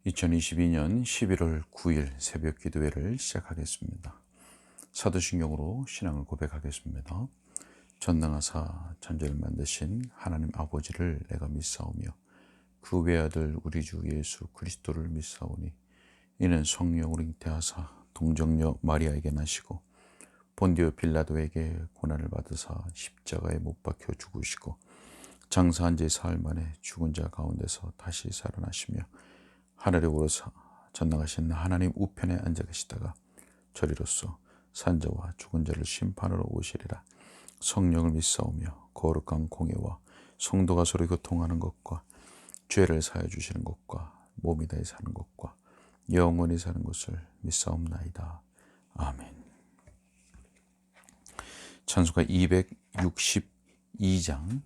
2022년 11월 9일 새벽 기도회를 시작하겠습니다. 사도신경으로 신앙을 고백하겠습니다. 전능하사 천지를 만드신 하나님 아버지를 내가 믿사오며 그 외아들 우리 주 예수 그리스도를 믿사오니 이는 성령으로 잉태하사 동정녀 마리아에게 나시고 본디오 빌라도에게 고난을 받으사 십자가에 못 박혀 죽으시고 장사한 지 사흘 만에 죽은 자 가운데서 다시 살아나시며 하늘에 오르사 전능하신 하나님 우편에 앉아 계시다가 저리로서 산자와 죽은 자를 심판하러 오시리라. 성령을 믿사오며 거룩한 공예와 성도가 서로 교통하는 것과 죄를 사하여 주시는 것과 몸이 다해 사는 것과 영원히 사는 것을 믿사옵나이다. 아멘. 찬송가 262장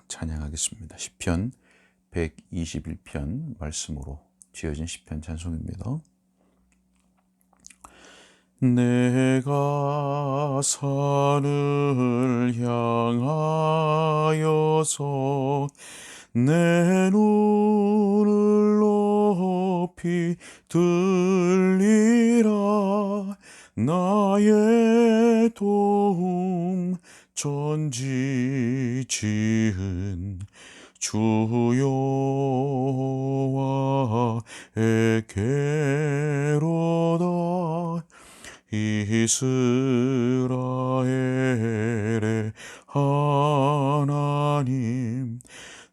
찬양하겠습니다. 시편 121편 말씀으로 지어진 시편 찬송입니다. 내가 산을 향하여서 내 눈을 높이 들리라. 나의 도움 전지 지은 주 여호와에게로다. 이스라엘의 하나님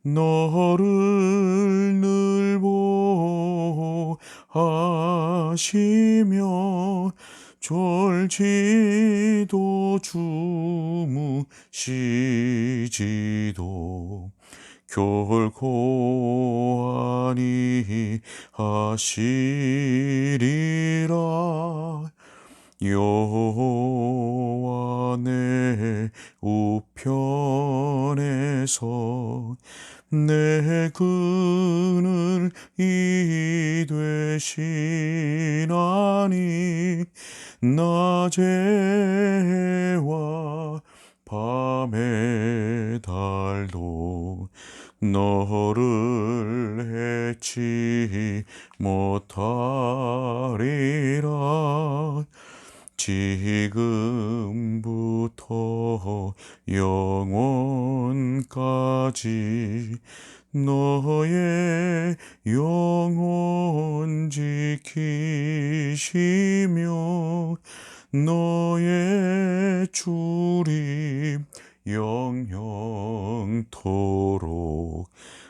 너를 늘 보호하시며 졸지도 주무시지도 결코 아니하시리라. 여호와 내 우편에서 내 그늘 이 되시나니 낮에와 밤의 달도 너를 해치 못하리라. 지금부터 영원까지 너의 영혼 지키시며 너의 출입 영영토록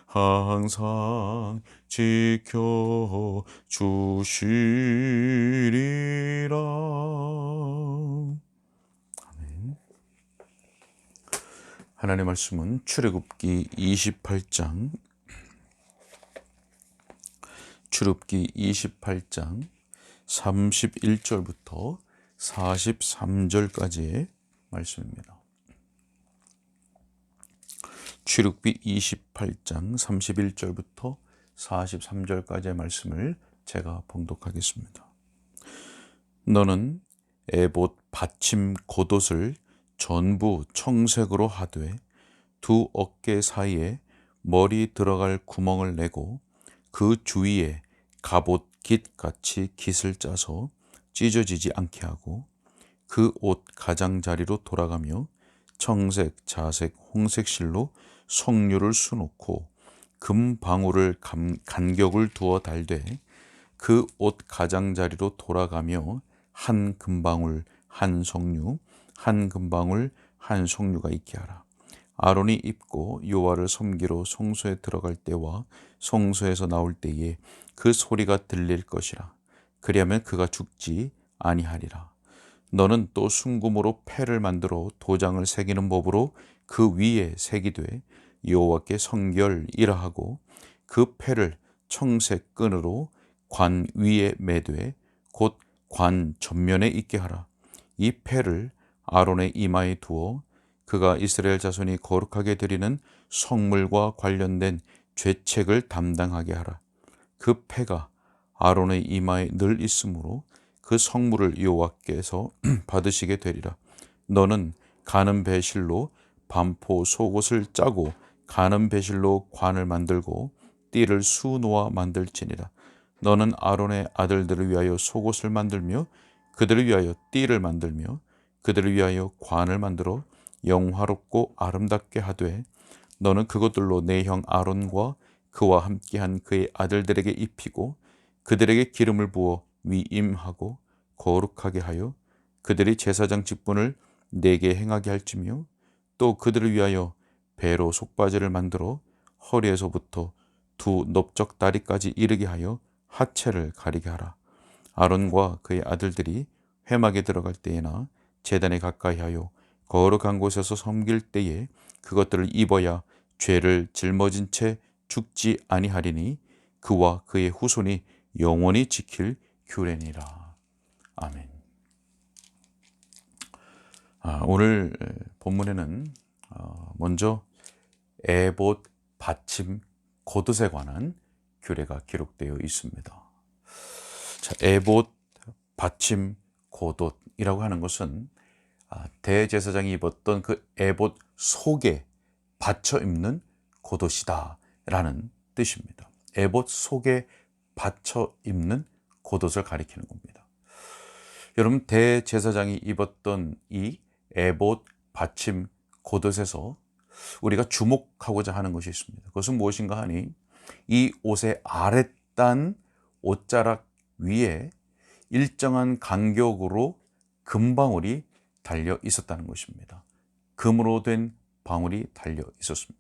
항상 지켜 주시리라. 아멘. 하나님의 말씀은 출애굽기 28장 31절부터 43절까지의 말씀입니다. 출애굽기 28장 31절부터 43절까지의 말씀을 제가 봉독하겠습니다. 너는 에봇 받침 겉옷을 전부 청색으로 하되 두 어깨 사이에 머리 들어갈 구멍을 내고 그 주위에 갑옷 깃같이 깃을 짜서 찢어지지 않게 하고 그 옷 가장자리로 돌아가며 청색, 자색, 홍색 실로 석류를 수놓고 금방울을 간격을 두어 달되 그 옷 가장자리로 돌아가며 한 금방울 한 석류 한 금방울 한 석류가 있게 하라. 아론이 입고 여호와를 섬기러 성소에 들어갈 때와 성소에서 나올 때에 그 소리가 들릴 것이라. 그리하면 그가 죽지 아니하리라. 너는 또 순금으로 패를 만들어 도장을 새기는 법으로 그 위에 새기되 여호와께 성결이라 하고 그 패를 청색 끈으로 관 위에 매되 곧 관 전면에 있게 하라. 이 패를 아론의 이마에 두어 그가 이스라엘 자손이 거룩하게 드리는 성물과 관련된 죄책을 담당하게 하라. 그 패가 아론의 이마에 늘 있으므로 그 성물을 여호와께서 받으시게 되리라. 너는 가는 배실로 반포 속옷을 짜고 가는 배실로 관을 만들고 띠를 수놓아 만들지니라. 너는 아론의 아들들을 위하여 속옷을 만들며 그들을 위하여 띠를 만들며 그들을 위하여 관을 만들어 영화롭고 아름답게 하되 너는 그것들로 내 형 아론과 그와 함께한 그의 아들들에게 입히고 그들에게 기름을 부어 위임하고 거룩하게 하여 그들이 제사장 직분을 내게 행하게 할지며 또 그들을 위하여 배로 속바지를 만들어 허리에서부터 두 넓적 다리까지 이르게 하여 하체를 가리게 하라. 아론과 그의 아들들이 회막에 들어갈 때에나 제단에 가까이 하여 거룩한 곳에서 섬길 때에 그것들을 입어야 죄를 짊어진 채 죽지 아니하리니 그와 그의 후손이 영원히 지킬 규례니라. 아멘. 오늘 본문에는 먼저 에봇 받침 겉옷에 관한 규례가 기록되어 있습니다. 자, 에봇 받침 겉옷이라고 하는 것은 대제사장이 입었던 그 에봇 속에 받쳐 입는 겉옷이다 라는 뜻입니다. 에봇 속에 받쳐 입는 겉옷을 가리키는 겁니다. 여러분, 대제사장이 입었던 이 에봇 받침 겉옷에서 우리가 주목하고자 하는 것이 있습니다. 그것은 무엇인가 하니 이 옷의 아랫단 옷자락 위에 일정한 간격으로 금방울이 달려 있었다는 것입니다. 금으로 된 방울이 달려 있었습니다.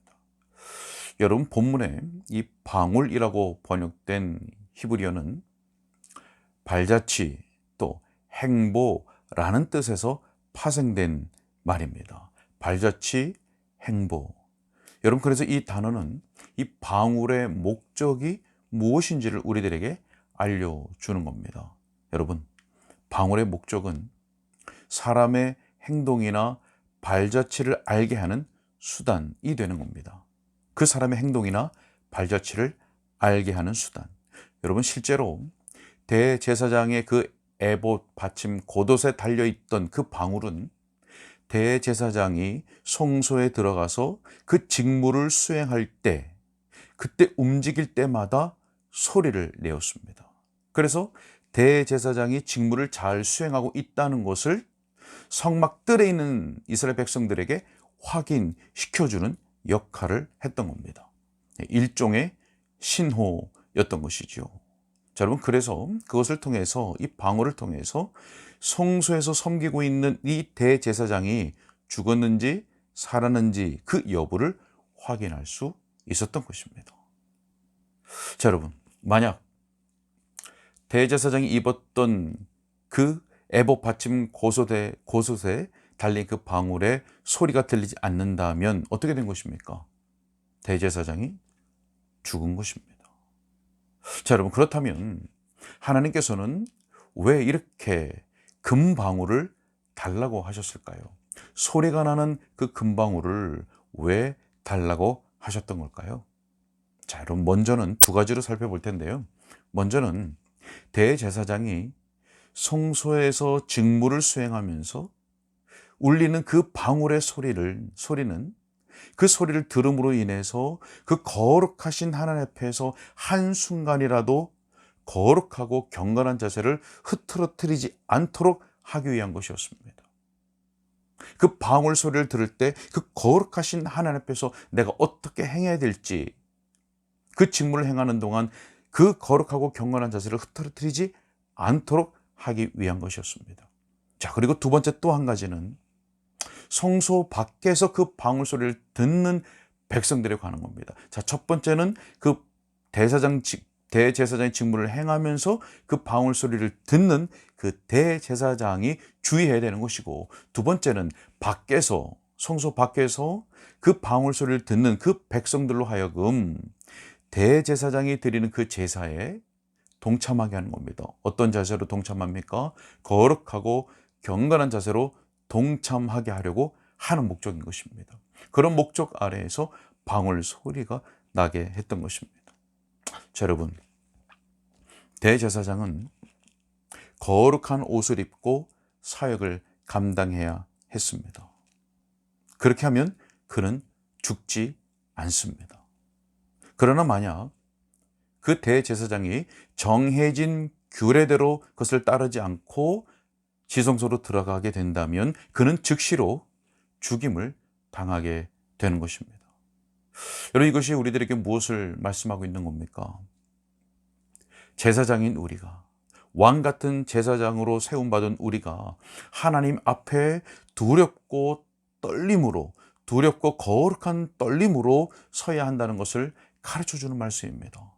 여러분, 본문에 이 방울이라고 번역된 히브리어는 발자취 또 행보라는 뜻에서 파생된 말입니다. 발자취, 행보. 여러분, 그래서 이 단어는 이 방울의 목적이 무엇인지를 우리들에게 알려주는 겁니다. 여러분, 방울의 목적은 사람의 행동이나 발자취를 알게 하는 수단이 되는 겁니다. 그 사람의 행동이나 발자취를 알게 하는 수단. 여러분, 실제로 대제사장의 그 에봇 받침 겉옷에 달려있던 그 방울은 대제사장이 성소에 들어가서 그 직무를 수행할 때, 그때 움직일 때마다 소리를 내었습니다. 그래서 대제사장이 직무를 잘 수행하고 있다는 것을 성막들에 있는 이스라엘 백성들에게 확인시켜주는 역할을 했던 겁니다. 일종의 신호였던 것이죠. 자, 여러분, 그래서 그것을 통해서, 이 방울을 통해서 성소에서 섬기고 있는 이 대제사장이 죽었는지 살았는지 그 여부를 확인할 수 있었던 것입니다. 자, 여러분, 만약 대제사장이 입었던 그 에봇 받침 겉옷에 달린 그 방울의 소리가 들리지 않는다면 어떻게 된 것입니까? 대제사장이 죽은 것입니다. 자, 여러분, 그렇다면 하나님께서는 왜 이렇게 금방울을 달라고 하셨을까요? 소리가 나는 그 금방울을 왜 달라고 하셨던 걸까요? 자, 여러분, 먼저는 두 가지로 살펴볼 텐데요. 먼저는 대제사장이 성소에서 직무를 수행하면서 울리는 그 방울의 소리는 그 소리를 들음으로 인해서 그 거룩하신 하나님 앞에서 한순간이라도 거룩하고 경건한 자세를 흐트러뜨리지 않도록 하기 위한 것이었습니다. 그 방울 소리를 들을 때 그 거룩하신 하나님 앞에서 내가 어떻게 행해야 될지, 그 직무를 행하는 동안 그 거룩하고 경건한 자세를 흐트러뜨리지 않도록 하기 위한 것이었습니다. 자, 그리고 두 번째 또 한 가지는 성소 밖에서 그 방울 소리를 듣는 백성들에 관한 겁니다. 자, 첫 번째는 그 대제사장의 직무를 행하면서 그 방울 소리를 듣는 그 대제사장이 주의해야 되는 것이고, 두 번째는 밖에서, 성소 밖에서 그 방울 소리를 듣는 그 백성들로 하여금 대제사장이 드리는 그 제사에 동참하게 하는 겁니다. 어떤 자세로 동참합니까? 거룩하고 경건한 자세로 동참하게 하려고 하는 목적인 것입니다. 그런 목적 아래에서 방울 소리가 나게 했던 것입니다. 자, 여러분, 대제사장은 거룩한 옷을 입고 사역을 감당해야 했습니다. 그렇게 하면 그는 죽지 않습니다. 그러나 만약 그 대제사장이 정해진 규례대로 그것을 따르지 않고 지성소로 들어가게 된다면 그는 즉시로 죽임을 당하게 되는 것입니다. 여러분, 이것이 우리들에게 무엇을 말씀하고 있는 겁니까? 제사장인 우리가, 왕 같은 제사장으로 세움받은 우리가 하나님 앞에 두렵고 떨림으로, 두렵고 거룩한 떨림으로 서야 한다는 것을 가르쳐주는 말씀입니다.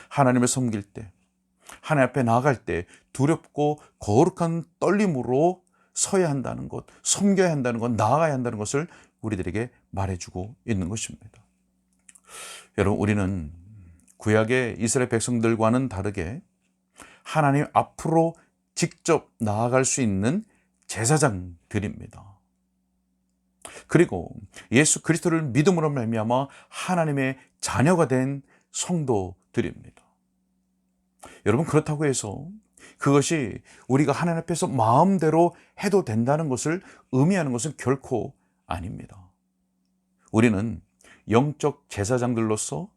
하나님을 섬길 때, 하나님 앞에 나아갈 때 두렵고 거룩한 떨림으로 서야 한다는 것, 섬겨야 한다는 것, 나아가야 한다는 것을 우리들에게 말해주고 있는 것입니다. 여러분, 우리는 구약의 이스라엘 백성들과는 다르게 하나님 앞으로 직접 나아갈 수 있는 제사장들입니다. 그리고 예수 그리스도를 믿음으로 말미암아 하나님의 자녀가 된 성도들입니다. 여러분, 그렇다고 해서 그것이 우리가 하나님 앞에서 마음대로 해도 된다는 것을 의미하는 것은 결코 아닙니다. 우리는 영적 제사장들로서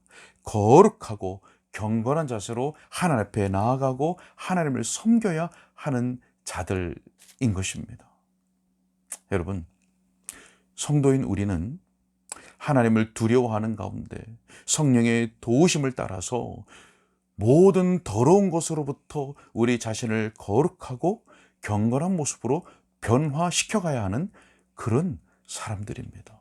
거룩하고 경건한 자세로 하나님 앞에 나아가고 하나님을 섬겨야 하는 자들인 것입니다. 여러분, 성도인 우리는 하나님을 두려워하는 가운데 성령의 도우심을 따라서 모든 더러운 것으로부터 우리 자신을 거룩하고 경건한 모습으로 변화시켜 가야 하는 그런 사람들입니다.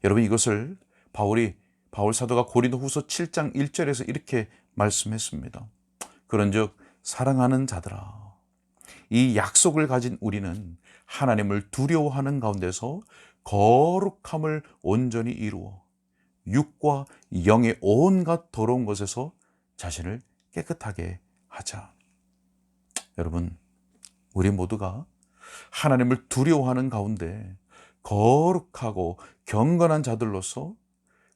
여러분, 이것을 바울 사도가 고린도후서 7장 1절에서 이렇게 말씀했습니다. 그런즉 사랑하는 자들아, 이 약속을 가진 우리는 하나님을 두려워하는 가운데서 거룩함을 온전히 이루어 육과 영의 온갖 더러운 것에서 자신을 깨끗하게 하자. 여러분, 우리 모두가 하나님을 두려워하는 가운데 거룩하고 경건한 자들로서,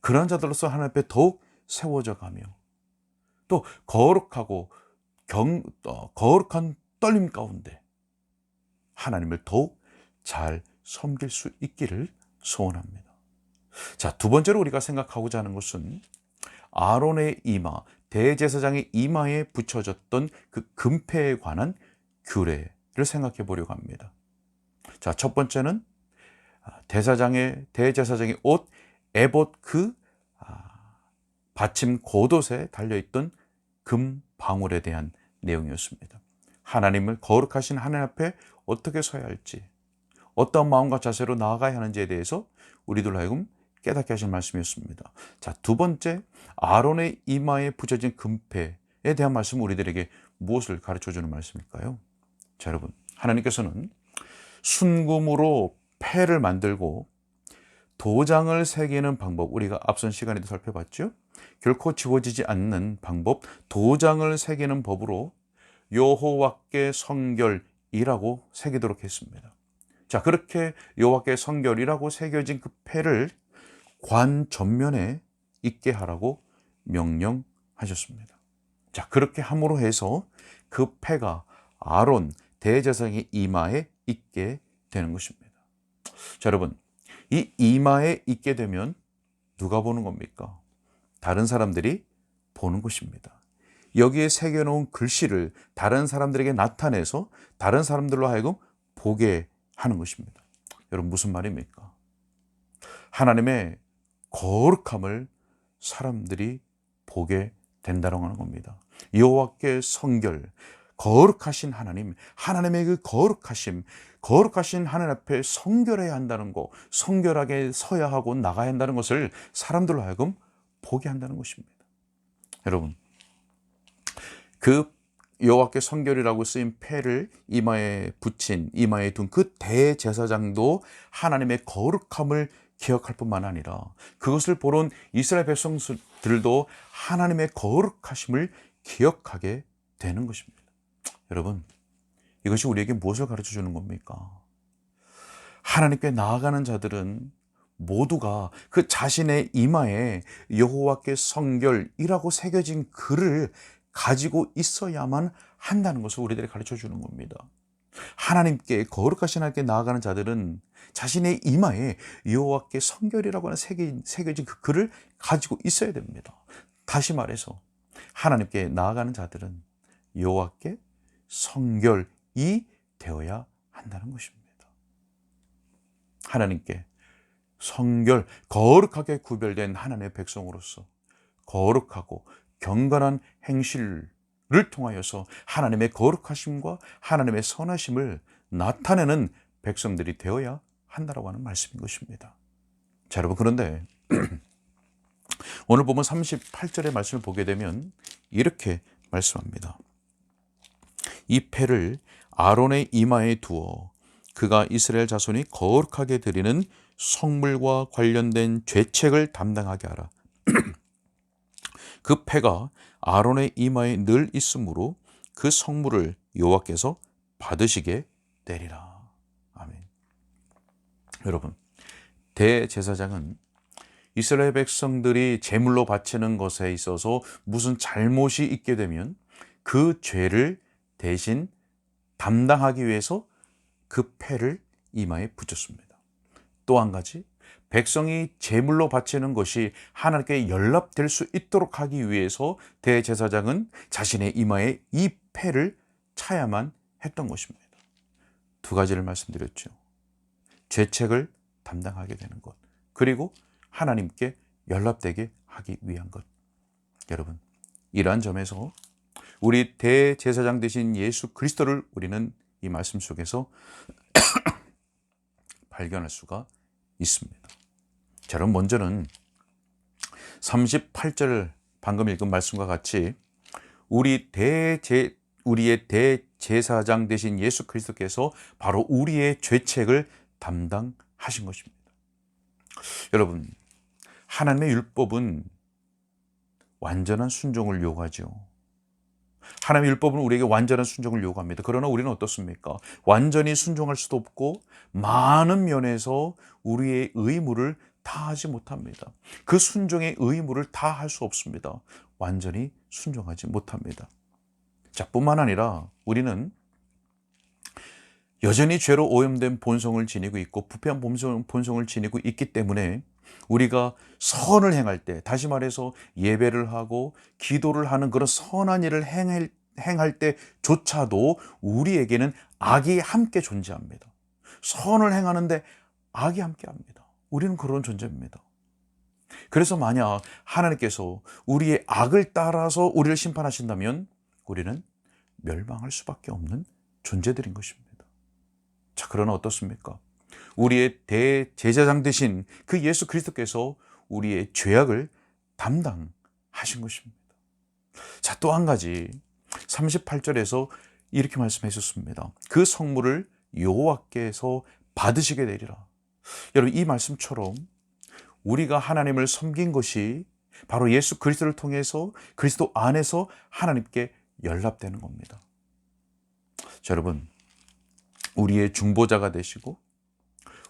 그런 자들로서 하나님 앞에 더욱 세워져 가며 또 거룩하고 거룩한 떨림 가운데 하나님을 더욱 잘 섬길 수 있기를 소원합니다. 자, 두 번째로 우리가 생각하고자 하는 것은 아론의 이마, 대제사장의 이마에 붙여졌던 그 금패에 관한 규례를 생각해 보려고 합니다. 자, 첫 번째는 대제사장의 옷, 에봇 그 받침 곧옷에 달려있던 금 방울에 대한 내용이었습니다. 하나님을, 거룩하신 하나님 앞에 어떻게 서야 할지, 어떤 마음과 자세로 나아가야 하는지에 대해서 우리들로 하여금 깨닫게 하신 말씀이었습니다. 자, 두 번째, 아론의 이마에 붙여진 금패에 대한 말씀은 우리들에게 무엇을 가르쳐주는 말씀일까요? 자, 여러분, 하나님께서는 순금으로 패를 만들고 도장을 새기는 방법, 우리가 앞선 시간에도 살펴봤죠? 결코 지워지지 않는 방법, 도장을 새기는 법으로 여호와께 성결이라고 새기도록 했습니다. 자, 그렇게 여호와께 성결이라고 새겨진 그 패를 관 전면에 있게 하라고 명령하셨습니다. 자, 그렇게 함으로 해서 그 패가 아론 대제사장의 이마에 있게 되는 것입니다. 자, 여러분, 이 이마에 있게 되면 누가 보는 겁니까? 다른 사람들이 보는 것입니다. 여기에 새겨놓은 글씨를 다른 사람들에게 나타내서 다른 사람들로 하여금 보게 하는 것입니다. 여러분, 무슨 말입니까? 하나님의 거룩함을 사람들이 보게 된다고 하는 겁니다. 여호와께 성결, 거룩하신 하나님, 하나님의 그 거룩하신 하나님 앞에 성결해야 한다는 것, 성결하게 서야 하고 나가야 한다는 것을 사람들로 하여금 보게 한다는 것입니다. 여러분, 그 여호와께 성결이라고 쓰인 패를 이마에 둔 그 대제사장도 하나님의 거룩함을 기억할 뿐만 아니라 그것을 보는 이스라엘 백성들도 하나님의 거룩하심을 기억하게 되는 것입니다. 여러분, 이것이 우리에게 무엇을 가르쳐 주는 겁니까? 하나님께 나아가는 자들은 모두가 그 자신의 이마에 여호와께 성결이라고 새겨진 글을 가지고 있어야만 한다는 것을 우리들에게 가르쳐 주는 겁니다. 하나님께, 거룩하신 하나님께 나아가는 자들은 자신의 이마에 여호와께 성결이라고 하는 새겨진 그 글을 가지고 있어야 됩니다. 다시 말해서 하나님께 나아가는 자들은 여호와께 성결이 되어야 한다는 것입니다. 하나님께 성결, 거룩하게 구별된 하나님의 백성으로서 거룩하고 경건한 행실을 통하여서 하나님의 거룩하심과 하나님의 선하심을 나타내는 백성들이 되어야 한다라고 하는 말씀인 것입니다. 자, 여러분, 그런데 오늘 보면 38절의 말씀을 보게 되면 이렇게 말씀합니다. 이 패를 아론의 이마에 두어 그가 이스라엘 자손이 거룩하게 드리는 성물과 관련된 죄책을 담당하게 하라. 그 패가 아론의 이마에 늘 있으므로 그 성물을 여호와께서 받으시게 되리라. 아멘. 여러분, 대제사장은 이스라엘 백성들이 제물로 바치는 것에 있어서 무슨 잘못이 있게 되면 그 죄를 대신 담당하기 위해서 그 패를 이마에 붙였습니다. 또 한 가지, 백성이 제물로 바치는 것이 하나님께 연락될 수 있도록 하기 위해서 대제사장은 자신의 이마에 이 패를 차야만 했던 것입니다. 두 가지를 말씀드렸죠. 죄책을 담당하게 되는 것, 그리고 하나님께 연락되게 하기 위한 것. 여러분, 이러한 점에서 우리 대제사장 되신 예수 그리스도를 우리는 이 말씀 속에서 발견할 수가 있습니다. 자, 그럼 먼저는 38절 방금 읽은 말씀과 같이 우리의 대제사장 되신 예수 그리스도께서 바로 우리의 죄책을 담당하신 것입니다. 여러분, 하나님의 율법은 완전한 순종을 요구하죠. 하나님의 율법은 우리에게 완전한 순종을 요구합니다. 그러나 우리는 어떻습니까? 완전히 순종할 수도 없고 많은 면에서 우리의 의무를 다하지 못합니다. 그 순종의 의무를 다할 수 없습니다. 완전히 순종하지 못합니다. 자, 뿐만 아니라 우리는 여전히 죄로 오염된 본성을 지니고 있고 부패한 본성을 지니고 있기 때문에 우리가 선을 행할 때, 다시 말해서 예배를 하고 기도를 하는 그런 선한 일을 행할 때조차도 우리에게는 악이 함께 존재합니다. 선을 행하는데 악이 함께 합니다. 우리는 그런 존재입니다. 그래서 만약 하나님께서 우리의 악을 따라서 우리를 심판하신다면 우리는 멸망할 수밖에 없는 존재들인 것입니다. 자, 그러나 어떻습니까? 우리의 대제사장 되신 그 예수 그리스도께서 우리의 죄악을 담당하신 것입니다. 자, 또 한 가지 38절에서 이렇게 말씀해 주셨습니다. 그 성물을 여호와께서 받으시게 되리라. 여러분, 이 말씀처럼 우리가 하나님을 섬긴 것이 바로 예수 그리스도를 통해서 그리스도 안에서 하나님께 연락되는 겁니다. 자, 여러분, 우리의 중보자가 되시고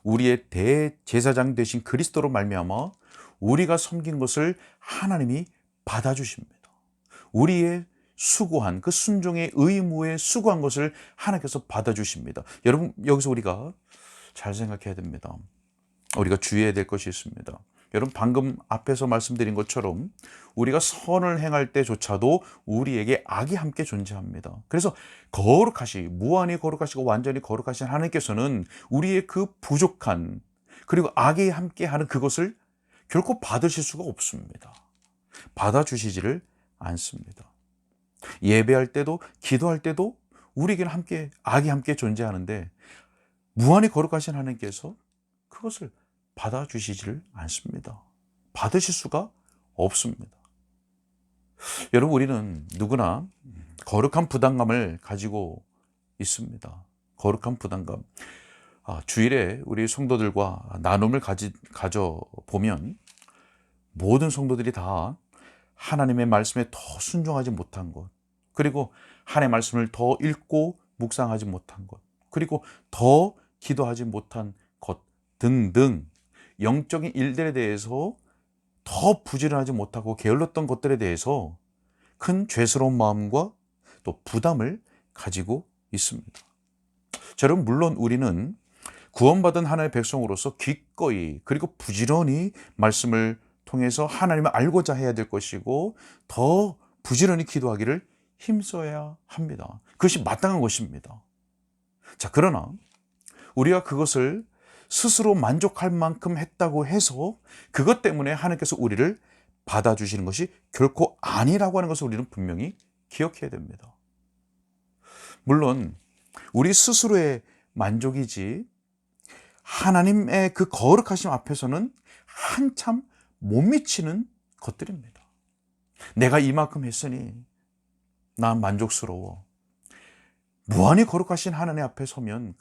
우리의 대제사장 되신 그리스도로 말미암아 우리가 섬긴 것을 하나님이 받아주십니다. 우리의 수고한 그 순종의 의무에 수고한 것을 하나님께서 받아주십니다. 여러분, 여기서 우리가 잘 생각해야 됩니다. 우리가 주의해야 될 것이 있습니다. 여러분, 방금 앞에서 말씀드린 것처럼 우리가 선을 행할 때조차도 우리에게 악이 함께 존재합니다. 그래서 무한히 거룩하시고 완전히 거룩하신 하나님께서는 우리의 그 부족한 그리고 악이 함께하는 그것을 결코 받으실 수가 없습니다. 받아주시지를 않습니다. 예배할 때도 기도할 때도 우리에게는 악이 함께 존재하는데 무한히 거룩하신 하나님께서 그것을 받아주시지를 않습니다. 받으실 수가 없습니다. 여러분, 우리는 누구나 거룩한 부담감을 가지고 있습니다. 거룩한 부담감. 주일에 우리 성도들과 나눔을 가져보면 모든 성도들이 다 하나님의 말씀에 더 순종하지 못한 것, 그리고 하나님의 말씀을 더 읽고 묵상하지 못한 것, 그리고 더 기도하지 못한 것 등등 영적인 일들에 대해서 더 부지런하지 못하고 게을렀던 것들에 대해서 큰 죄스러운 마음과 또 부담을 가지고 있습니다. 자, 여러분, 물론 우리는 구원받은 하나님의 백성으로서 기꺼이 그리고 부지런히 말씀을 통해서 하나님을 알고자 해야 될 것이고 더 부지런히 기도하기를 힘써야 합니다. 그것이 마땅한 것입니다. 자, 그러나 우리가 그것을 스스로 만족할 만큼 했다고 해서 그것 때문에 하나님께서 우리를 받아주시는 것이 결코 아니라고 하는 것을 우리는 분명히 기억해야 됩니다. 물론 우리 스스로의 만족이지 하나님의 그 거룩하심 앞에서는 한참 못 미치는 것들입니다. 내가 이만큼 했으니 난 만족스러워. 무한히 거룩하신 하나님 앞에 서면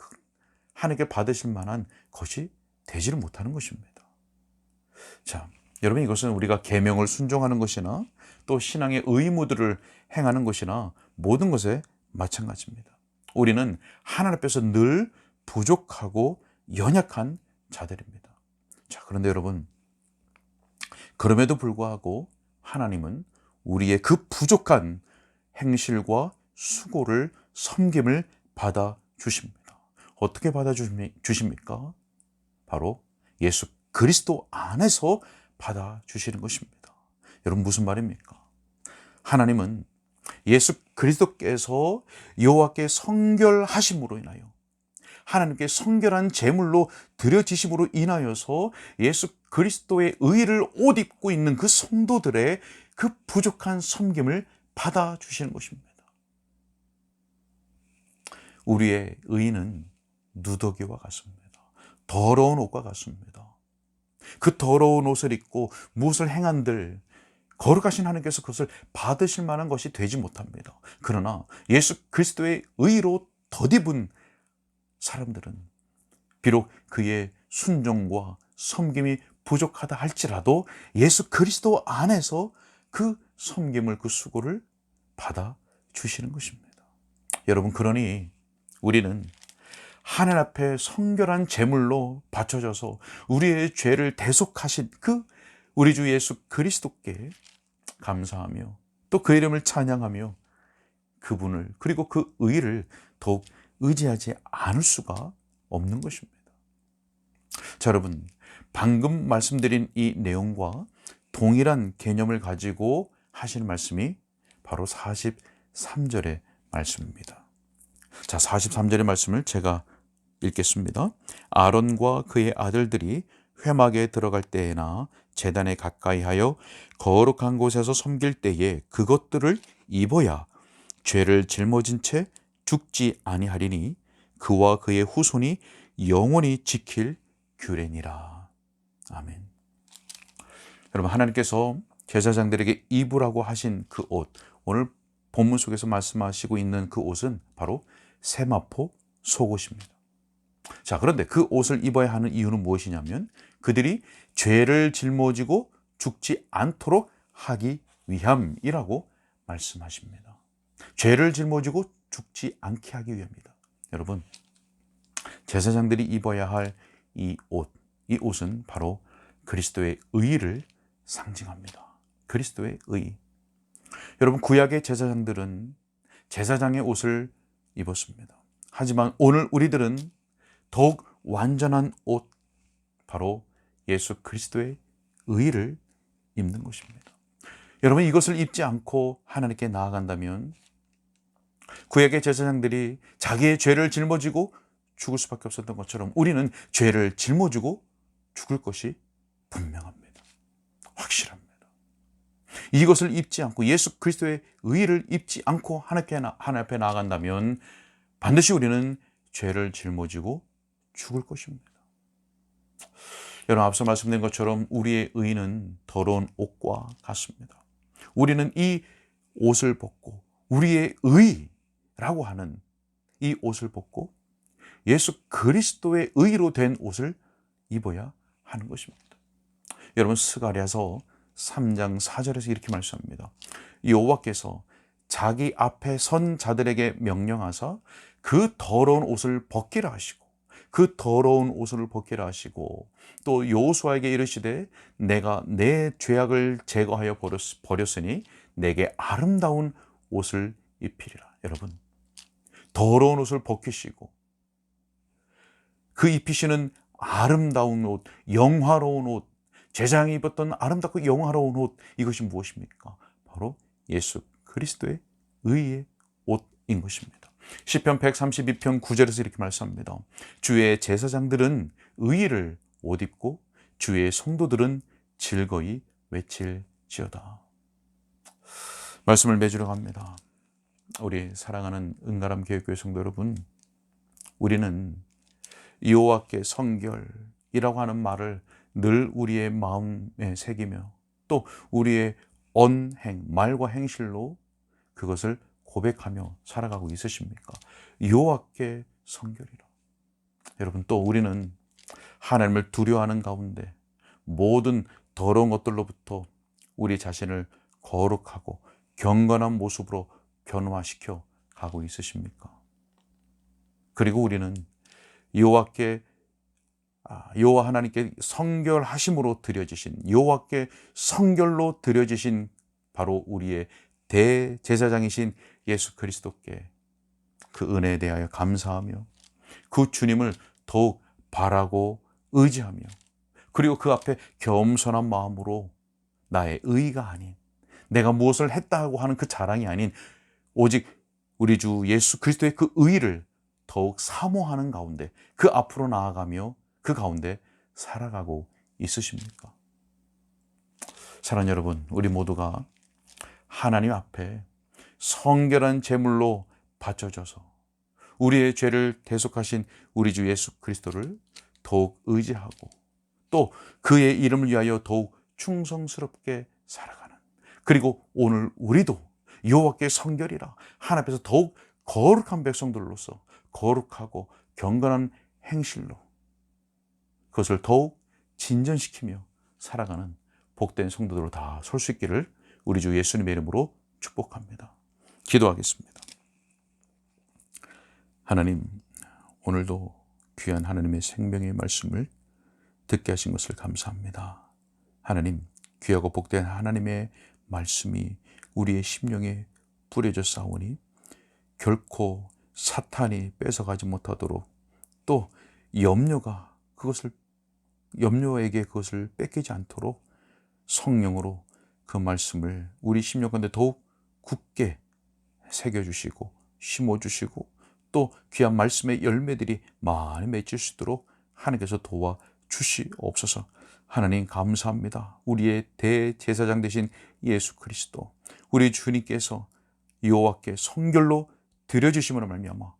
하나님께 받으실 만한 것이 되지를 못하는 것입니다. 자, 여러분, 이것은 우리가 계명을 순종하는 것이나 또 신앙의 의무들을 행하는 것이나 모든 것에 마찬가지입니다. 우리는 하나님 앞에서 늘 부족하고 연약한 자들입니다. 자, 그런데 여러분, 그럼에도 불구하고 하나님은 우리의 그 부족한 행실과 수고를, 섬김을 받아 주십니다. 어떻게 받아 주십니까? 바로 예수 그리스도 안에서 받아 주시는 것입니다. 여러분, 무슨 말입니까? 하나님은 예수 그리스도께서 여호와께 성결하심으로 인하여, 하나님께 성결한 제물로 드려지심으로 인하여서 예수 그리스도의 의를 옷 입고 있는 그 성도들의 그 부족한 섬김을 받아 주시는 것입니다. 우리의 의는 누더기와 같습니다. 더러운 옷과 같습니다. 그 더러운 옷을 입고 무엇을 행한들 거룩하신 하나님께서 그것을 받으실 만한 것이 되지 못합니다. 그러나 예수 그리스도의 의로 덧입은 사람들은 비록 그의 순종과 섬김이 부족하다 할지라도 예수 그리스도 안에서 그 섬김을, 그 수고를 받아 주시는 것입니다. 여러분, 그러니 우리는 하늘 앞에 성결한 제물로 바쳐져서 우리의 죄를 대속하신 그 우리 주 예수 그리스도께 감사하며 또 그 이름을 찬양하며 그분을, 그리고 그 의를 더욱 의지하지 않을 수가 없는 것입니다. 자, 여러분, 방금 말씀드린 이 내용과 동일한 개념을 가지고 하시는 말씀이 바로 43절의 말씀입니다. 자, 43절의 말씀을 제가 읽겠습니다. 아론과 그의 아들들이 회막에 들어갈 때에나 제단에 가까이 하여 거룩한 곳에서 섬길 때에 그것들을 입어야 죄를 짊어진 채 죽지 아니하리니 그와 그의 후손이 영원히 지킬 규례니라. 아멘. 여러분, 하나님께서 제사장들에게 입으라고 하신 그 옷, 오늘 본문 속에서 말씀하시고 있는 그 옷은 바로 세마포 속옷입니다. 자, 그런데 그 옷을 입어야 하는 이유는 무엇이냐면 그들이 죄를 짊어지고 죽지 않도록 하기 위함이라고 말씀하십니다. 죄를 짊어지고 죽지 않게 하기 위함이다. 여러분, 제사장들이 입어야 할 이 옷은 바로 그리스도의 의를 상징합니다. 그리스도의 의. 여러분, 구약의 제사장들은 제사장의 옷을 입었습니다. 하지만 오늘 우리들은 더욱 완전한 옷, 바로 예수 그리스도의 의를 입는 것입니다. 여러분, 이것을 입지 않고 하나님께 나아간다면 구약의 제사장들이 자기의 죄를 짊어지고 죽을 수밖에 없었던 것처럼 우리는 죄를 짊어지고 죽을 것이 분명합니다. 확실합니다. 이것을 입지 않고 예수 그리스도의 의를 입지 않고 하나님 앞에 나아간다면 반드시 우리는 죄를 짊어지고 죽을 것입니다. 여러분, 앞서 말씀드린 것처럼 우리의 의는 더러운 옷과 같습니다. 우리는 이 옷을 벗고 우리의 의라고 하는 이 옷을 벗고 예수 그리스도의 의로 된 옷을 입어야 하는 것입니다. 여러분, 스가랴서 3장 4절에서 이렇게 말씀합니다. 여호와께서 자기 앞에 선 자들에게 명령하사 그 더러운 옷을 벗기라 하시고 그 더러운 옷을 벗기라 하시고 또 여호수아에게 이르시되 내가 내 죄악을 제거하여 버렸으니 내게 아름다운 옷을 입히리라. 여러분, 더러운 옷을 벗기시고 그 입히시는 아름다운 옷, 영화로운 옷, 제사장이 입었던 아름답고 영화로운 옷, 이것이 무엇입니까? 바로 예수 그리스도의 의의 옷인 것입니다. 시편 132편 9절에서 이렇게 말씀합니다. 주의 제사장들은 의를 옷 입고 주의 성도들은 즐거이 외칠지어다. 말씀을 맺으러 갑니다. 우리 사랑하는 은가람 교회교회 성도 여러분, 우리는 여호와께 성결이라고 하는 말을 늘 우리의 마음에 새기며 또 우리의 언행, 말과 행실로 그것을 고백하며 살아가고 있으십니까? 여호와께 성결이라. 여러분, 또 우리는 하나님을 두려워하는 가운데 모든 더러운 것들로부터 우리 자신을 거룩하고 경건한 모습으로 변화시켜 가고 있으십니까? 그리고 우리는 여호와 하나님께 성결하심으로 드려지신, 여호와께 성결로 드려지신 바로 우리의 대제사장이신 예수 그리스도께 그 은혜에 대하여 감사하며 그 주님을 더욱 바라고 의지하며, 그리고 그 앞에 겸손한 마음으로 나의 의가 아닌, 내가 무엇을 했다고 하는 그 자랑이 아닌 오직 우리 주 예수 그리스도의 그 의를 더욱 사모하는 가운데, 그 앞으로 나아가며 그 가운데 살아가고 있으십니까? 사랑하는 여러분, 우리 모두가 하나님 앞에 성결한 제물로 바쳐져서 우리의 죄를 대속하신 우리 주 예수 그리스도를 더욱 의지하고 또 그의 이름을 위하여 더욱 충성스럽게 살아가는, 그리고 오늘 우리도 여호와께 성결이라 하나님 앞에서 더욱 거룩한 백성들로서 거룩하고 경건한 행실로 그것을 더욱 진전시키며 살아가는 복된 성도들로 다 설 수 있기를 우리 주 예수님의 이름으로 축복합니다. 기도하겠습니다. 하나님, 오늘도 귀한 하나님의 생명의 말씀을 듣게 하신 것을 감사합니다. 하나님, 귀하고 복된 하나님의 말씀이 우리의 심령에 뿌려져 싸우니 결코 사탄이 뺏어가지 못하도록, 또 염려에게 그것을 뺏기지 않도록 성령으로 그 말씀을 우리 심령 가운데 더욱 굳게 새겨주시고 심어주시고 또 귀한 말씀의 열매들이 많이 맺힐 수 있도록 하나님께서 도와주시옵소서. 하나님 감사합니다. 우리의 대제사장 되신 예수 그리스도, 우리 주님께서 여호와께 성결로 드려주심으로 말미암아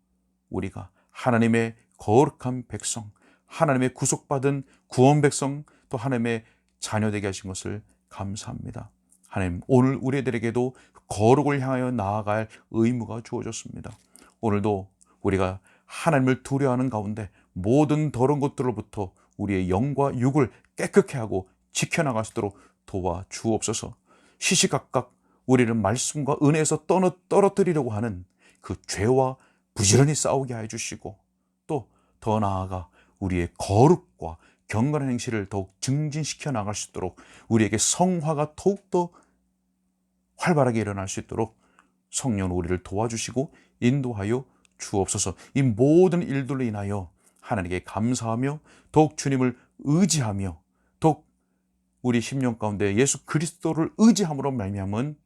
우리가 하나님의 거룩한 백성, 하나님의 구속받은 구원 백성, 또 하나님의 자녀되게 하신 것을 감사합니다. 하나님, 오늘 우리들에게도 거룩을 향하여 나아갈 의무가 주어졌습니다. 오늘도 우리가 하나님을 두려워하는 가운데 모든 더러운 것들로부터 우리의 영과 육을 깨끗게 하고 지켜나갈 수 있도록 도와주옵소서. 시시각각 우리를 말씀과 은혜에서 떨어뜨리려고 하는 그 죄와 부지런히 싸우게 해 주시고, 또 더 나아가 우리의 거룩과 경건한 행실을 더욱 증진시켜 나갈 수 있도록 우리에게 성화가 더욱더 활발하게 일어날 수 있도록 성령으로 우리를 도와주시고 인도하여 주옵소서. 이 모든 일들로 인하여 하나님께 감사하며 더욱 주님을 의지하며 더욱 우리 심령 가운데 예수 그리스도를 의지함으로 말미암은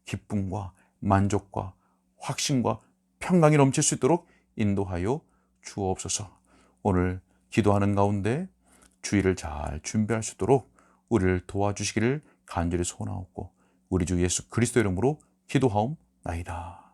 기쁨과 만족과 확신과 평강이 넘칠 수 있도록 인도하여 주옵소서. 오늘 기도하는 가운데 주일을 잘 준비할 수 있도록 우리를 도와주시기를 간절히 소원하옵고 우리 주 예수 그리스도 이름으로 기도하옵나이다.